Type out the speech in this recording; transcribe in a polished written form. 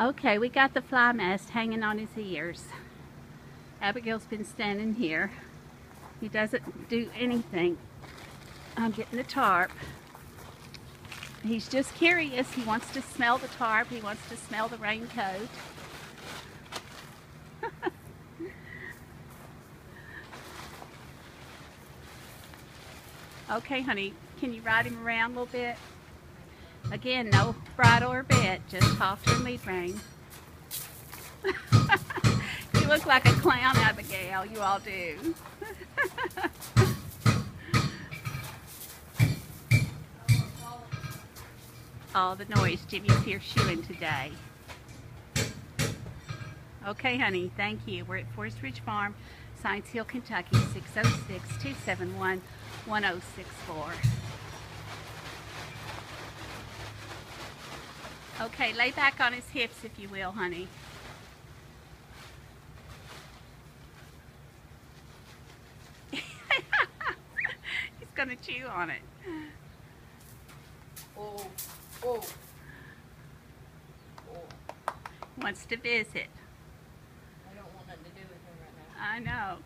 Okay, we got the fly mast hanging on his ears. Abigail's been standing here. He doesn't do anything. I'm getting the tarp. He's just curious. He wants to smell the tarp. He wants to smell the raincoat. Okay, honey, can you ride him around a little bit? Again, no bridle or bit, just halter and lead rein. You look like a clown, Abigail. You all do. All the noise. Jimmy's here shoeing today. Okay, honey, thank you. We're at Forest Ridge Farm, Science Hill, Kentucky, 606-271-1064. Okay, lay back on his hips if you will, honey. He's gonna chew on it. Oh, oh. Wants to visit. I don't want nothing to do with him right now. I know.